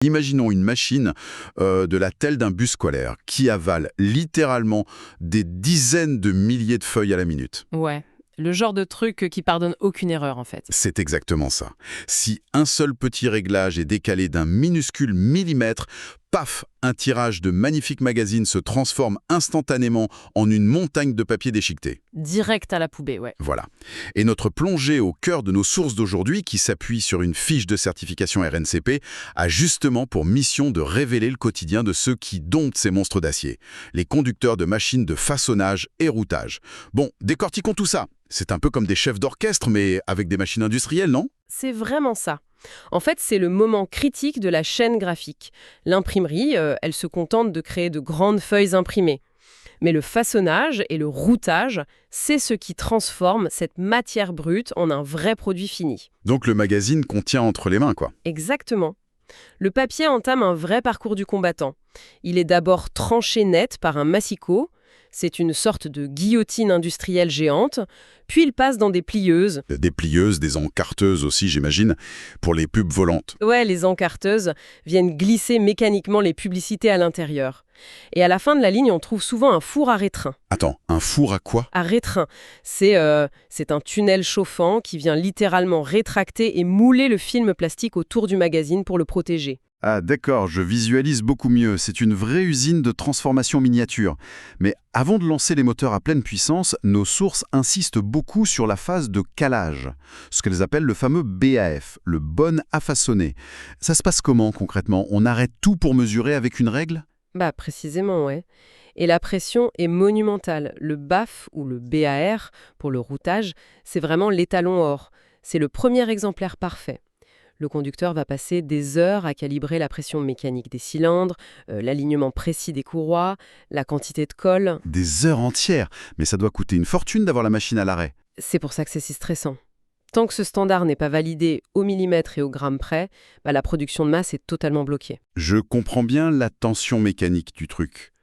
Imaginons une machine de la taille d'un bus scolaire qui avale littéralement des dizaines de milliers de feuilles à la minute. Ouais, le genre de truc qui pardonne aucune erreur en fait. C'est exactement ça. Si un seul petit réglage est décalé d'un minuscule millimètre, paf, un tirage de magnifiques magazines se transforme instantanément en une montagne de papier déchiqueté. Direct à la poubelle, ouais. Voilà. Et notre plongée au cœur de nos sources d'aujourd'hui, qui s'appuie sur une fiche de certification RNCP, a justement pour mission de révéler le quotidien de ceux qui domptent ces monstres d'acier, les conducteurs de machines de façonnage et routage. Bon, décortiquons tout ça. C'est un peu comme des chefs d'orchestre, mais avec des machines industrielles, non? C'est vraiment ça. En fait, c'est le moment critique de la chaîne graphique. L'imprimerie, elle se contente de créer de grandes feuilles imprimées. Mais le façonnage et le routage, c'est ce qui transforme cette matière brute en un vrai produit fini. Donc le magazine qu'on tient entre les mains, quoi. Exactement. Le papier entame un vrai parcours du combattant. Il est d'abord tranché net par un massicot, c'est une sorte de guillotine industrielle géante, puis il passe dans des plieuses. Des plieuses, des encarteuses aussi, j'imagine, pour les pubs volantes. Ouais, les encarteuses viennent glisser mécaniquement les publicités à l'intérieur. Et à la fin de la ligne, on trouve souvent un four à rétrain. Attends, un four à quoi? À rétrain, c'est un tunnel chauffant qui vient littéralement rétracter et mouler le film plastique autour du magazine pour le protéger. Ah d'accord, je visualise beaucoup mieux. C'est une vraie usine de transformation miniature. Mais avant de lancer les moteurs à pleine puissance, nos sources insistent beaucoup sur la phase de calage, ce qu'elles appellent le fameux BAF, le bon à façonner. Ça se passe comment concrètement? On arrête tout pour mesurer avec une règle? Bah précisément, ouais. Et la pression est monumentale. Le BAF ou le BAR pour le routage, c'est vraiment l'étalon or. C'est le premier exemplaire parfait. Le conducteur va passer des heures à calibrer la pression mécanique des cylindres, l'alignement précis des courroies, la quantité de colle. Des heures entières. Mais ça doit coûter une fortune d'avoir la machine à l'arrêt. C'est pour ça que c'est si stressant. Tant que ce standard n'est pas validé au millimètre et au gramme près, la production de masse est totalement bloquée. Je comprends bien la tension mécanique du truc.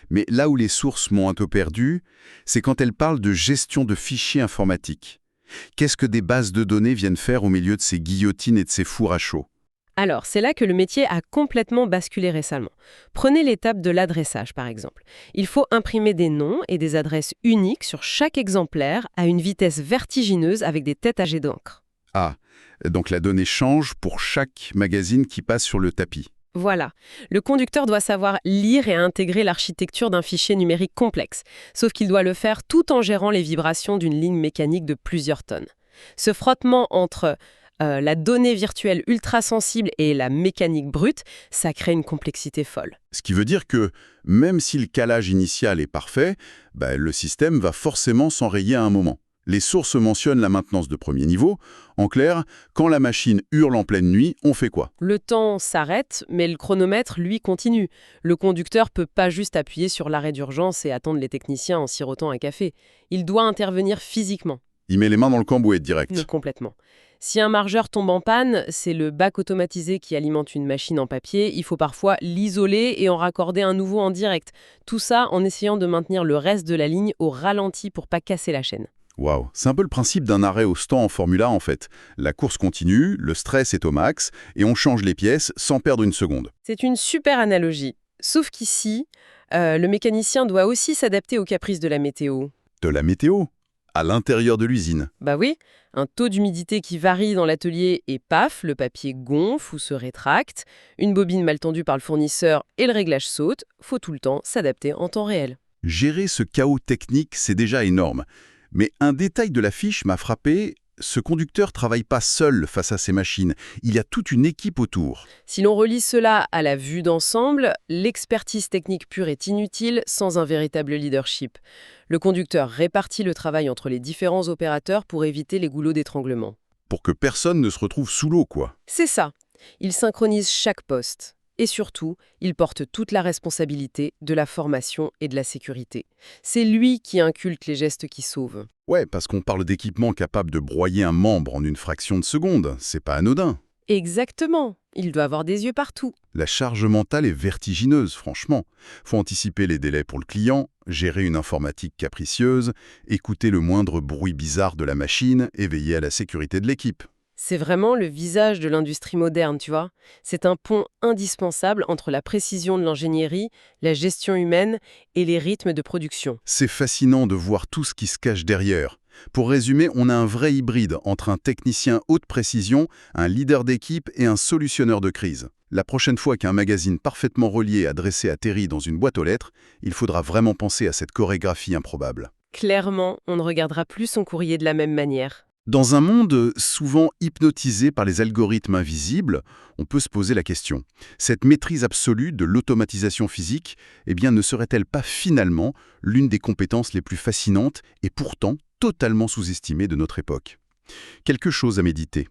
Mais là où les sources m'ont un peu perdu, c'est quand elles parlent de gestion de fichiers informatiques. Qu'est-ce que des bases de données viennent faire au milieu de ces guillotines et de ces fours à chaud? Alors, c'est là que le métier a complètement basculé récemment. Prenez l'étape de l'adressage, par exemple. Il faut imprimer des noms et des adresses uniques sur chaque exemplaire à une vitesse vertigineuse avec des têtes à jet d'encre. Ah, donc la donnée change pour chaque magazine qui passe sur le tapis. Voilà. Le conducteur doit savoir lire et intégrer l'architecture d'un fichier numérique complexe, sauf qu'il doit le faire tout en gérant les vibrations d'une ligne mécanique de plusieurs tonnes. Ce frottement entre la donnée virtuelle ultra sensible et la mécanique brute, ça crée une complexité folle. Ce qui veut dire que, même si le calage initial est parfait, le système va forcément s'enrayer à un moment. Les sources mentionnent la maintenance de premier niveau. En clair, quand la machine hurle en pleine nuit, on fait quoi? Le temps s'arrête, mais le chronomètre, lui, continue. Le conducteur peut pas juste appuyer sur l'arrêt d'urgence et attendre les techniciens en sirotant un café. Il doit intervenir physiquement. Il met les mains dans le cambouis direct. Complètement. Si un margeur tombe en panne, c'est le bac automatisé qui alimente une machine en papier. Il faut parfois l'isoler et en raccorder un nouveau en direct. Tout ça en essayant de maintenir le reste de la ligne au ralenti pour pas casser la chaîne. Waouh, c'est un peu le principe d'un arrêt au stand en Formule 1 en fait. La course continue, le stress est au max, et on change les pièces sans perdre une seconde. C'est une super analogie. Sauf qu'ici, le mécanicien doit aussi s'adapter aux caprices de la météo. De la météo? À l'intérieur de l'usine? Bah oui, un taux d'humidité qui varie dans l'atelier et paf, le papier gonfle ou se rétracte, une bobine mal tendue par le fournisseur et le réglage saute, faut tout le temps s'adapter en temps réel. Gérer ce chaos technique, c'est déjà énorme. Mais un détail de la fiche m'a frappé, ce conducteur travaille pas seul face à ces machines, il y a toute une équipe autour. Si l'on relie cela à la vue d'ensemble, l'expertise technique pure est inutile sans un véritable leadership. Le conducteur répartit le travail entre les différents opérateurs pour éviter les goulots d'étranglement. Pour que personne ne se retrouve sous l'eau, quoi. C'est ça. Il synchronise chaque poste. Et surtout, il porte toute la responsabilité de la formation et de la sécurité. C'est lui qui inculque les gestes qui sauvent. Ouais, parce qu'on parle d'équipement capable de broyer un membre en une fraction de seconde, c'est pas anodin. Exactement. Il doit avoir des yeux partout. La charge mentale est vertigineuse, franchement. Faut anticiper les délais pour le client, gérer une informatique capricieuse, écouter le moindre bruit bizarre de la machine et veiller à la sécurité de l'équipe. C'est vraiment le visage de l'industrie moderne, tu vois. C'est un pont indispensable entre la précision de l'ingénierie, la gestion humaine et les rythmes de production. C'est fascinant de voir tout ce qui se cache derrière. Pour résumer, on a un vrai hybride entre un technicien haute précision, un leader d'équipe et un solutionneur de crise. La prochaine fois qu'un magazine parfaitement relié adressé atterrit dans une boîte aux lettres, il faudra vraiment penser à cette chorégraphie improbable. Clairement, on ne regardera plus son courrier de la même manière. Dans un monde souvent hypnotisé par les algorithmes invisibles, on peut se poser la question. Cette maîtrise absolue de l'automatisation physique, ne serait-elle pas finalement l'une des compétences les plus fascinantes et pourtant totalement sous-estimées de notre époque? Quelque chose à méditer.